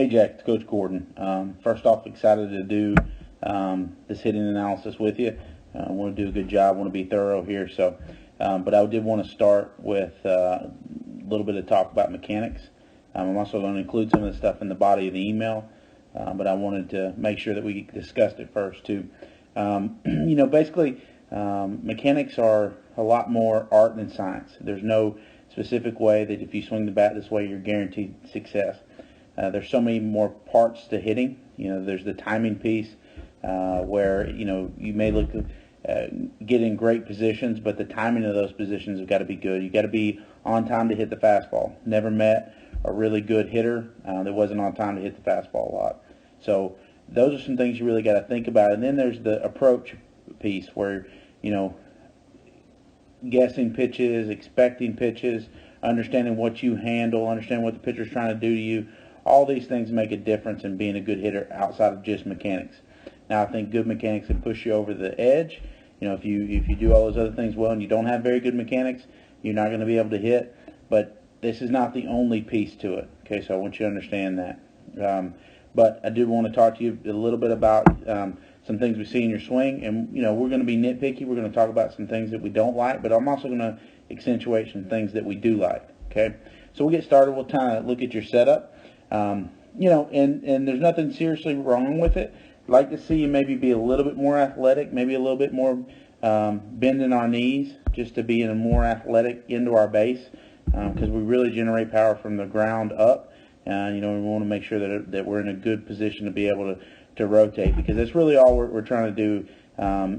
Hey Jack, it's Coach Gordon. First off, excited to do this hitting analysis with you. I want to do a good job. I want to be thorough here. But I did want to start with a little bit of talk about mechanics. I'm also going to include some of the stuff in the body of the email, but I wanted to make sure that we discussed it first too. Basically, mechanics are a lot more art than science. There's no specific way that if you swing the bat this way, you're guaranteed success. There's so many more parts to hitting. There's the timing piece where you may look get in great positions, but the timing of those positions have got to be good. You got to be on time to hit the fastball. Never met a really good hitter that wasn't on time to hit the fastball a lot. So those are some things you really got to think about. And then there's the approach piece where guessing pitches, expecting pitches, understanding what you handle, understanding what the pitcher's trying to do to you. All these things make a difference in being a good hitter outside of just mechanics. Now, I think good mechanics can push you over the edge. If you do all those other things well and you don't have very good mechanics, you're not going to be able to hit. But this is not the only piece to it. Okay, so I want you to understand that. But I do want to talk to you a little bit about some things we see in your swing. And, we're going to be nitpicky. We're going to talk about some things that we don't like, but I'm also going to accentuate some things that we do like. Okay, so we'll get started. We'll kind of look at your setup. And there's nothing seriously wrong with it. I'd like to see you maybe be a little bit more athletic, maybe a little bit more bending our knees just to be in a more athletic into our base because we really generate power from the ground up. We want to make sure that we're in a good position to be able to rotate because that's really all we're trying to do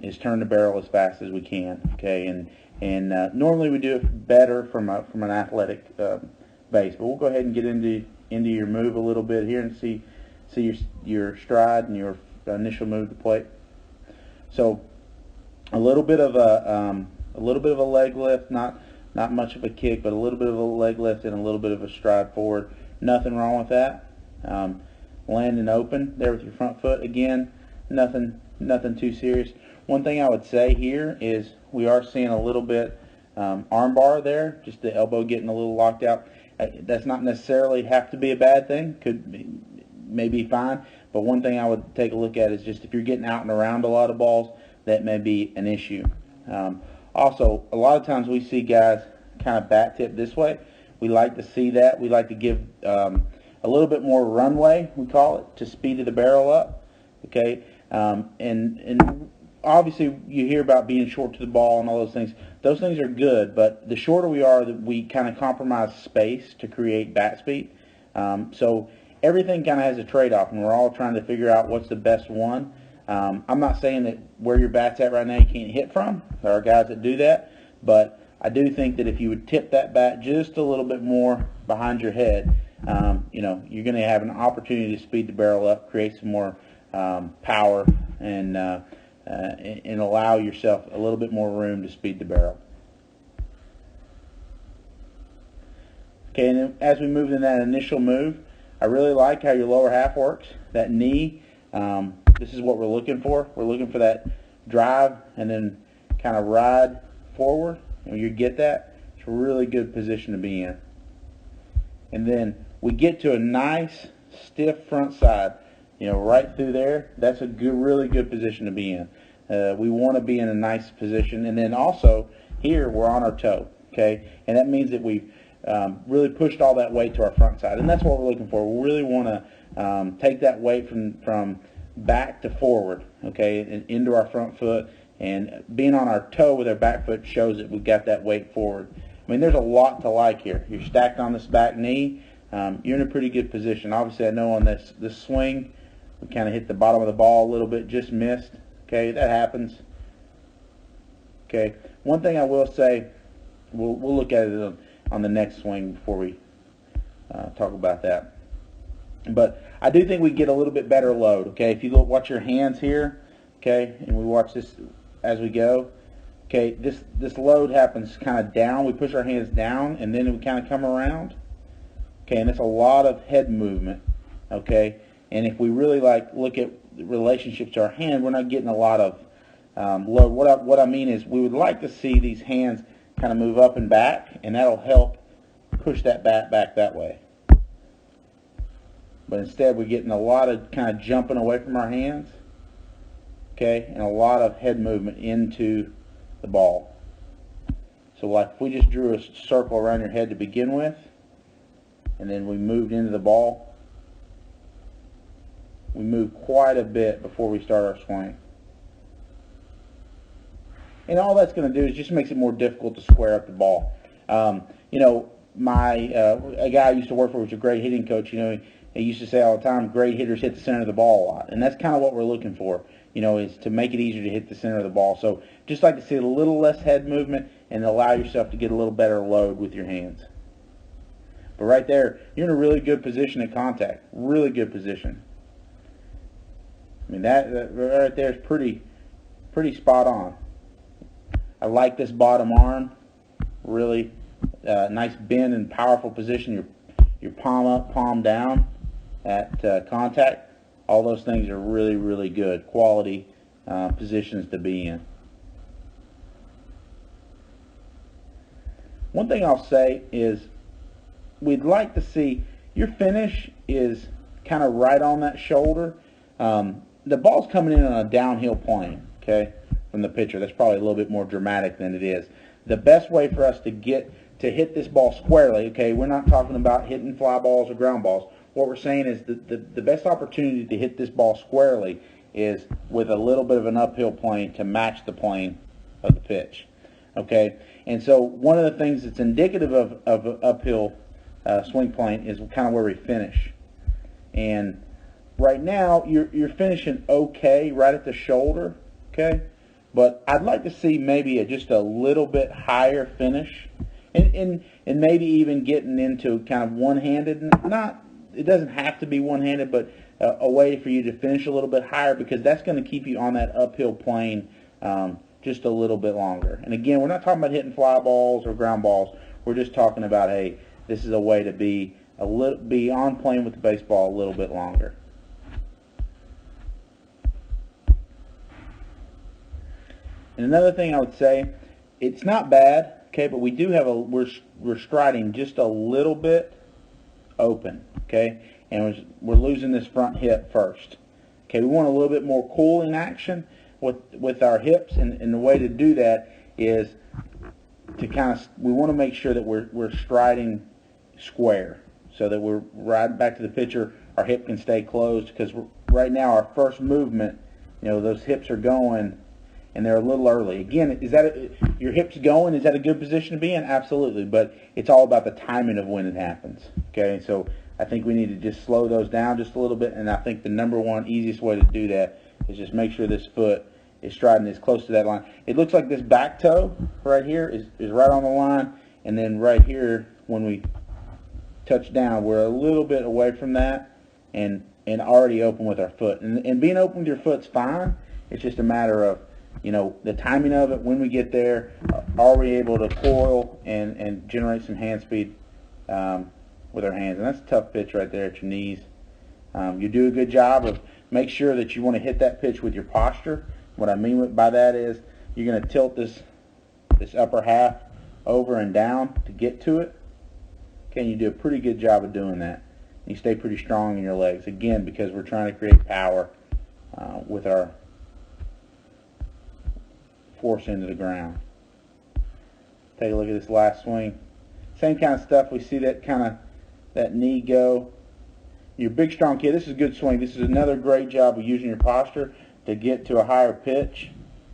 is turn the barrel as fast as we can. Okay, and normally we do it better from an athletic base, but we'll go ahead and get into your move a little bit here and see your stride and your initial move to plate. So a little bit of a leg lift, not much of a kick, but a little bit of a leg lift and a little bit of a stride forward. Nothing wrong with that. Landing open there with your front foot. Again, nothing too serious. One thing I would say here is we are seeing a little bit arm bar there, just the elbow getting a little locked out. That's not necessarily have to be a bad thing. May be fine. But one thing I would take a look at is just if you're getting out and around a lot of balls, that may be an issue. Also, a lot of times we see guys kind of bat tip this way. We like to see that. We like to give a little bit more runway, we call it, to speed the barrel up. Okay, and obviously you hear about being short to the ball and all those things. Those things are good, but the shorter we are, we kind of compromise space to create bat speed. So everything kind of has a trade-off, and we're all trying to figure out what's the best one. I'm not saying that where your bat's at right now you can't hit from. There are guys that do that, but I do think that if you would tip that bat just a little bit more behind your head, you're going to have an opportunity to speed the barrel up, create some more power, and allow yourself a little bit more room to speed the barrel. Okay, and then as we move in that initial move, I really like how your lower half works. That knee, this is what we're looking for. We're looking for that drive and then kind of ride forward. When you get that, it's a really good position to be in. And then we get to a nice, stiff front side, right through there. That's a really good position to be in. We want to be in a nice position. And then also, here, we're on our toe, okay? And that means that we've really pushed all that weight to our front side. And that's what we're looking for. We really want to take that weight from back to forward, okay, and into our front foot. And being on our toe with our back foot shows that we've got that weight forward. I mean, there's a lot to like here. You're stacked on this back knee. You're in a pretty good position. Obviously, I know on this swing, we kind of hit the bottom of the ball a little bit, just missed. Okay, that happens. Okay, one thing I will say, we'll look at it on the next swing before we talk about that. But I do think we get a little bit better load. Okay, if you watch your hands here, okay, and we watch this as we go. Okay, this load happens kind of down. We push our hands down, and then we kind of come around. Okay, and it's a lot of head movement. Okay, and if we really look at the relationship to our hand, we're not getting a lot of load. What I mean is we would like to see these hands kind of move up and back, and that'll help push that bat back that way. but instead we're getting a lot of kind of jumping away from our hands, okay, and a lot of head movement into the ball. So like if we just drew a circle around your head to begin with, and then we moved into the ball, we moved quite a bit before we start our swing. And all that's going to do is just makes it more difficult to square up the ball. You know, a guy I used to work for was a great hitting coach. You know, he used to say all the time, great hitters hit the center of the ball a lot. And that's kind of what we're looking for, you know, is to make it easier to hit the center of the ball. So just like to see a little less head movement and allow yourself to get a little better load with your hands. But right there, you're in a really good position at contact. Really good position. I mean, that right there is pretty spot on. I like this bottom arm. Really nice bend and powerful position. Your palm up, palm down at contact. All those things are really, really good quality positions to be in. One thing I'll say is we'd like to see your finish is kind of right on that shoulder. The ball's coming in on a downhill plane, okay, from the pitcher. That's probably a little bit more dramatic than it is. The best way for us to hit this ball squarely, okay, we're not talking about hitting fly balls or ground balls. What we're saying is the best opportunity to hit this ball squarely is with a little bit of an uphill plane to match the plane of the pitch, okay? And so one of the things that's indicative of uphill swing plane is kind of where we finish. And right now, you're finishing okay right at the shoulder, okay? But I'd like to see maybe just a little bit higher finish, and maybe even getting into kind of one-handed. It doesn't have to be one-handed, but a way for you to finish a little bit higher, because that's going to keep you on that uphill plane just a little bit longer. And again, we're not talking about hitting fly balls or ground balls. We're just talking about, hey, this is a way to be on plane with the baseball a little bit longer. And another thing I would say, it's not bad, okay, but we do have we're striding just a little bit open, okay, and we're losing this front hip first. Okay, we want a little bit more cooling action with our hips, and the way to do that is to we want to make sure that we're striding square, so that we're right back to the pitcher, our hip can stay closed, because right now our first movement, you know, those hips are going, and they're a little early. Again, your hips going? Is that a good position to be in? Absolutely, but it's all about the timing of when it happens. Okay, so I think we need to just slow those down just a little bit, and I think the number one easiest way to do that is just make sure this foot is striding as close to that line. It looks like this back toe right here is right on the line, and then right here when we touch down, we're a little bit away from that and already open with our foot. And being open with your foot's fine. It's just a matter of, you know, the timing of it. When we get there, are we able to coil and generate some hand speed with our hands? And that's a tough pitch right there at your knees. You do a good job of make sure that you want to hit that pitch with your posture. What I mean by that is you're going to tilt this upper half over and down to get to it. Okay, and you do a pretty good job of doing that. You stay pretty strong in your legs, again, because we're trying to create power with our force into the ground. Take a look at this last swing. Same kind of stuff. We see that knee go. Your big strong kid, this is a good swing. This is another great job of using your posture to get to a higher pitch.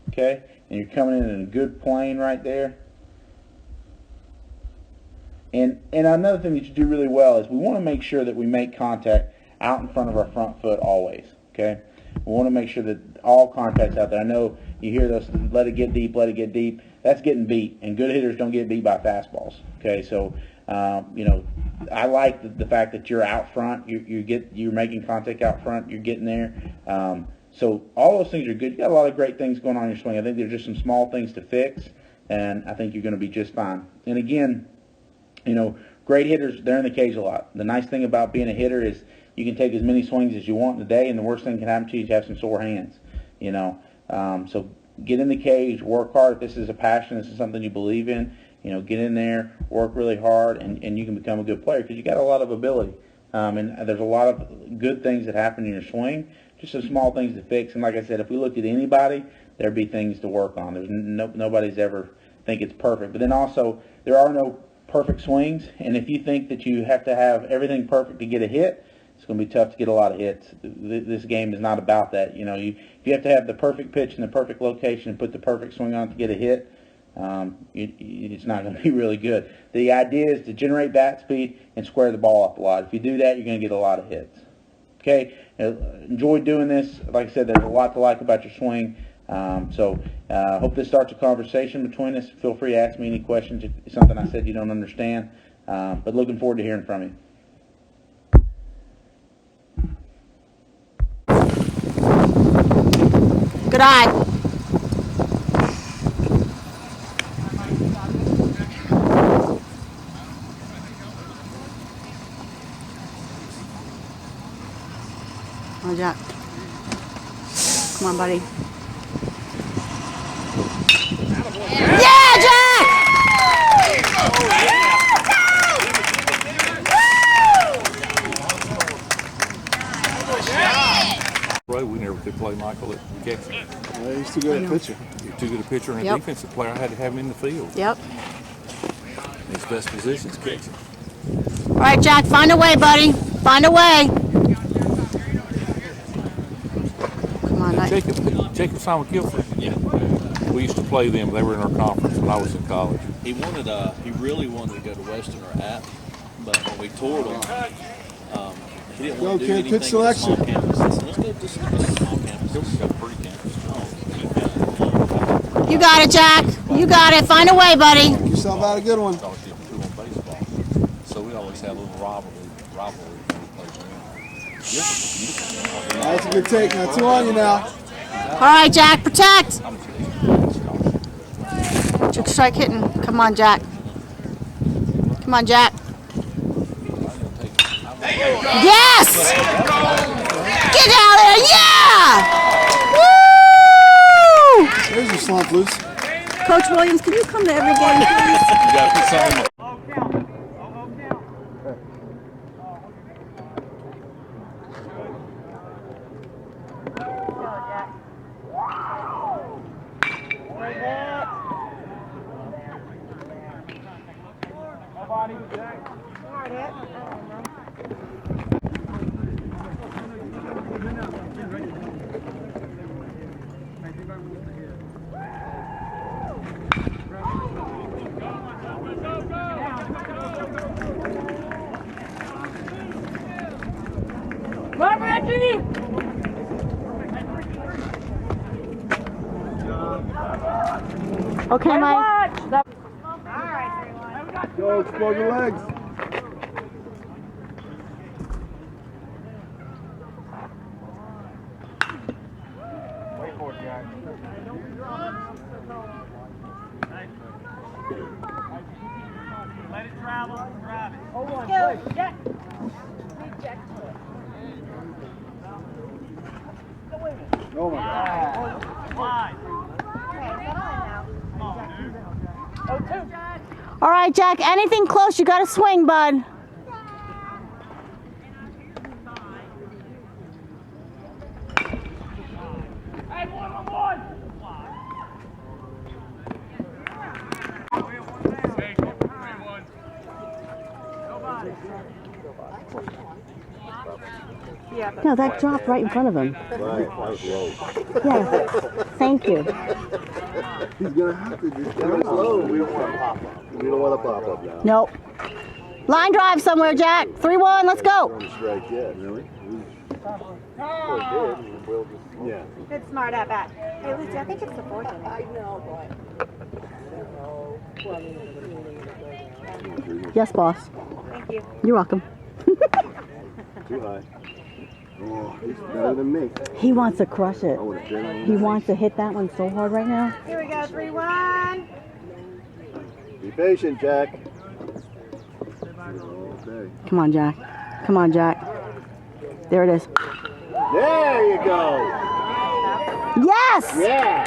Okay, and you're coming in a good plane right there. And another thing that you do really well is we want to make sure that we make contact out in front of our front foot always. Okay, we want to make sure that all contact's out there. I know you hear those, let it get deep, let it get deep. That's getting beat, and good hitters don't get beat by fastballs. Okay, so you know, I like the fact that you're out front. You're making contact out front. You're getting there. So all those things are good. You got a lot of great things going on in your swing. I think there's just some small things to fix, and I think you're going to be just fine. And again, you know, great hitters, they're in the cage a lot. The nice thing about being a hitter is you can take as many swings as you want in a day, and the worst thing that can happen to you is you have some sore hands. You know, so get in the cage, work hard. If this is a passion, this is something you believe in, you know, get in there, work really hard, and you can become a good player because you got a lot of ability. And there's a lot of good things that happen in your swing, just some small things to fix. And like I said, if we looked at anybody, there'd be things to work on. There's nobody's ever think it's perfect. But then also, there are no perfect swings, and if you think that you have to have everything perfect to get a hit, it's going to be tough to get a lot of hits. This game is not about that. You know, if you have to have the perfect pitch in the perfect location and put the perfect swing on to get a hit, it's not going to be really good. The idea is to generate bat speed and square the ball up a lot. If you do that, you're going to get a lot of hits. Okay, enjoy doing this. Like I said, there's a lot to like about your swing. Hope this starts a conversation between us. Feel free to ask me any questions if it's something I said you don't understand. But looking forward to hearing from you. Good eye. Oh, Jack. Come on, buddy. Yeah, Jack! We never could play Michael at catcher. Well, he's too good a pitcher. He's too good a pitcher and a defensive player. I had to have him in the field. Yep. His best position is catching. All right, Jack, find a way, buddy. Find a way. Come on, Jacob Simon Guilford. Yeah. We used to play them. They were in our conference when I was in college. He really wanted to go to Western or App, but when we toured him, he didn't want to do anything pitch selection. with small campus. I said, let's go to small campus. Let's go pretty campus. You got it, Jack. You got it. Find a way, buddy. Knock yourself out a good one. Scholarship too on baseball. So we always have a little rivalry when we play them. That's a good take. Now, 2 on you now. All right, Jack, protect. Trick strike hitting. Come on, Jack. Come on, Jack. Yes! Get out there, yeah! Woo! There's your slump loose. Coach Williams, can you come to every game, please? You got to put something. Okay, Mike. Go, explode your legs. Wait for it, guys. Let it travel, drive it. Oh, one, go, Jack. Oh, my God. Wide. All right, Jack, anything close, you got to swing, bud. No, that dropped right in front of him. Right, that was low. Yeah, thank you. He's going to have to just go slow. We don't want to pop up. We don't want to pop up now. Nope. Line drive somewhere, Jack. 3-1, let's go. On the strike yet, really? Yeah. Good smart at bat. Hey, Lucy, I think it's the fourth inning. I know, but. Yes, boss. Thank you. You're welcome. Too high. Oh, he's better than me. He wants to crush it. I would have been on He wants to hit that one so hard right now. Here we go, 3-1. Be patient, Jack. Okay. Come on, Jack. Come on, Jack. There it is. There you go. Yes! Yeah.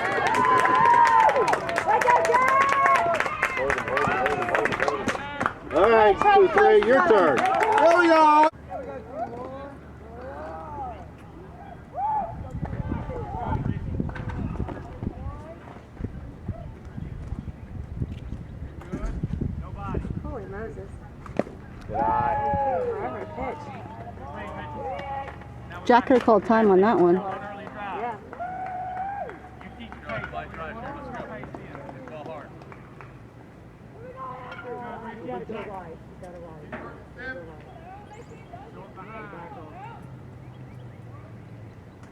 All right, 2-3, your turn. There we go. Jack could have called time on that one. Early drive. Yeah. You keep your pace. Keep your pace in. Ball hard.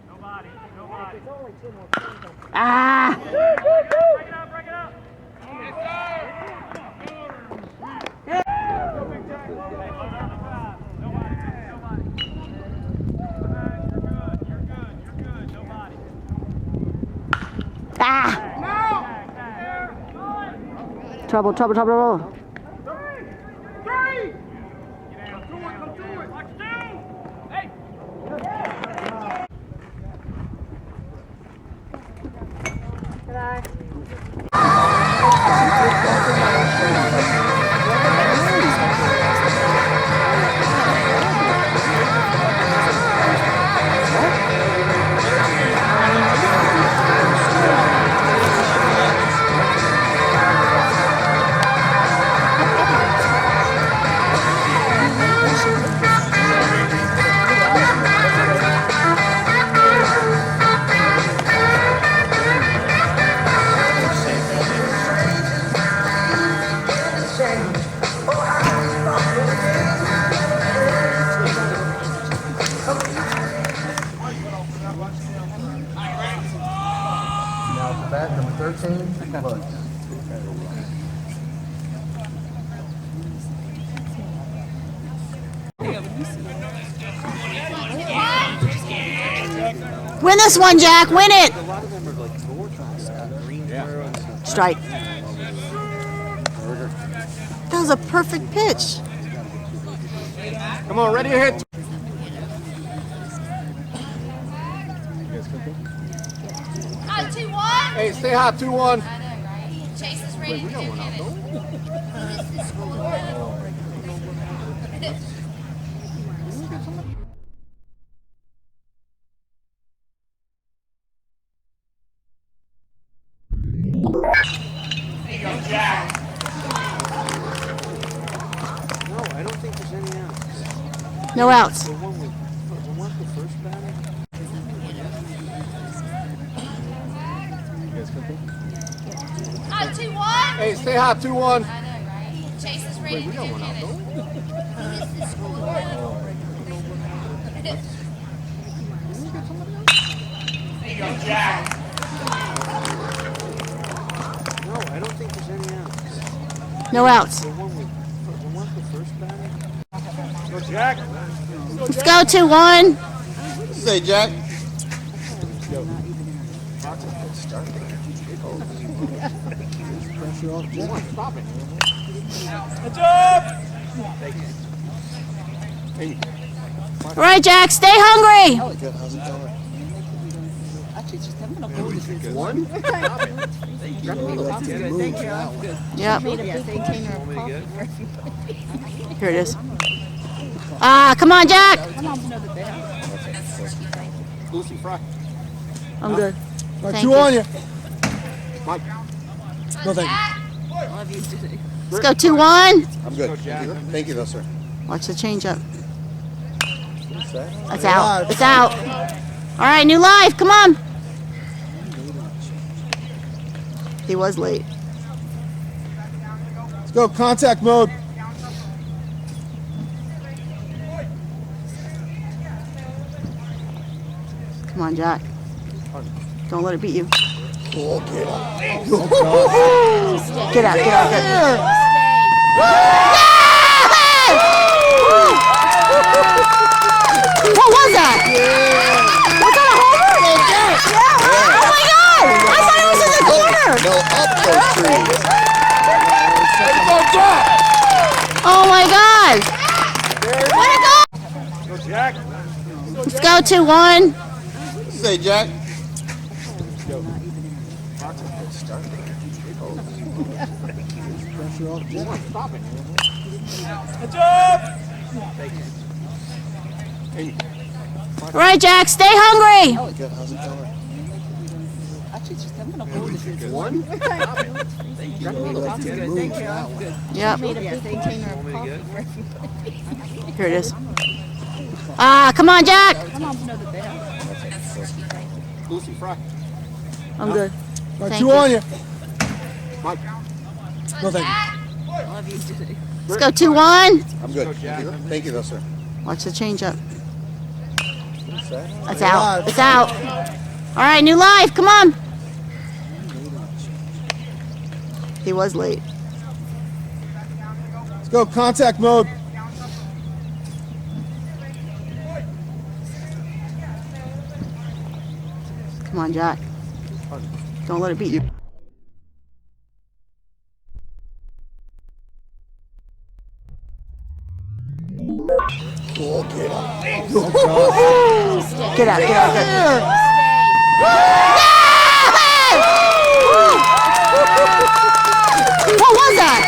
Nobody. Ah! Break it up, break it up. Ah! Trouble, trouble, trouble. Now for bat number 13, Bucks. Win this one, Jack. Win it. Strike. That was a perfect pitch. Come on, ready to hit. Hot 2-1. Hey, stay hot, 2-1. I know, right? Chase is ready to finish. Who is this score? No, I don't think there's any outs. No outs. The one the first batter. Hot 2-1. Hey, stay hot, 2-1. I know, right? Chase is ready to finish. Who is this score? No, I don't think there's any outs. No outs. The one the first batter. Go, Jack. Let's go 2-1. Say, Jack. Pressure off Jack. Stop it. Hey. All right, Jack. Stay hungry. How's it going? One? Yep. Here it is. Ah, come on, Jack. Lucy Fry. I'm good. Thank Two you. on you. Mike. No, thank Jack. Let's go 2-1. I'm good. Thank you, though, sir. Watch the changeup. It's out. It's out. All right, new life. Come on. He was late. Let's go contact mode. Come on, Jack. Don't let it beat you. Oh, get up. Get out, get out, get out. What was that? Was that a homer? Yeah. Oh my God! I thought it was in the corner. No, up those trees. Oh my God! Way to go! Jack. Let's go 2-1. Say, Jack. Pressure off Jack. Stop it. All right, Jack. Stay hungry. Good. How's it going? One? Yep. Here it is. Ah, come on, Jack. Lucy, fry. I'm good. Got Thank two you. on you. Mike. No, thank you. Let's go 2-1. I'm good. Thank you, though, sir. Watch the change up. That's out. It's out. All right, new life. Come on. He was late. Let's go, contact mode. Come on, Jack. Don't let it beat you. Oh, get up. Get out, get out, get out. What was that?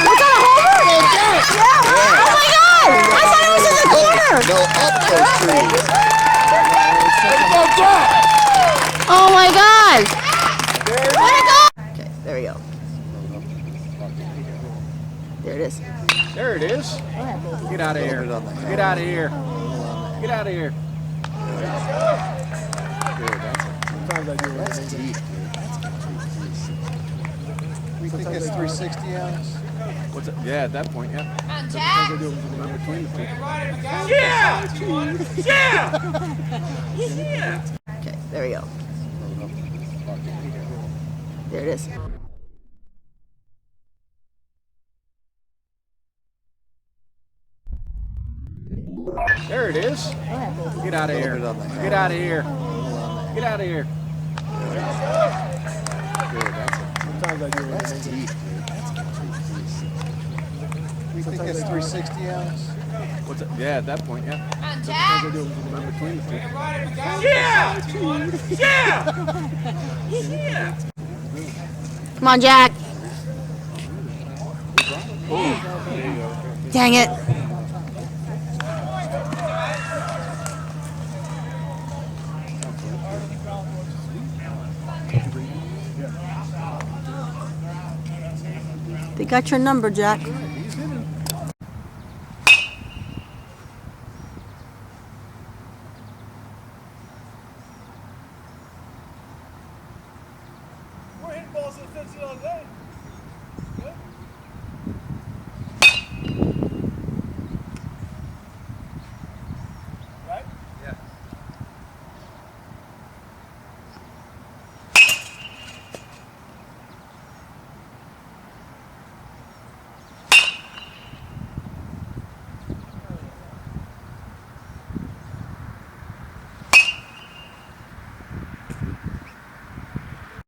Was that a homer? Yeah. Oh my God! I thought it was in the corner. No, up those trees. Oh my God! Let it go! Okay, there we go. There it is. There it is. Get out of here. Get out of here. Get out of here. That's deep, dude. We think it's 360 ounce. What's it? Yeah, at that point, yeah. Come on, Jack. Okay, there we go. There it is. There it is. Get out of here. Get out of here. Get out of here. That's deep, dude. We think it's 360 ounce. What's it? Yeah, at that point, yeah. Come on, Jack. Come on, Jack. Dang it. They got your number, Jack. We're hitting balls to the fence the other day.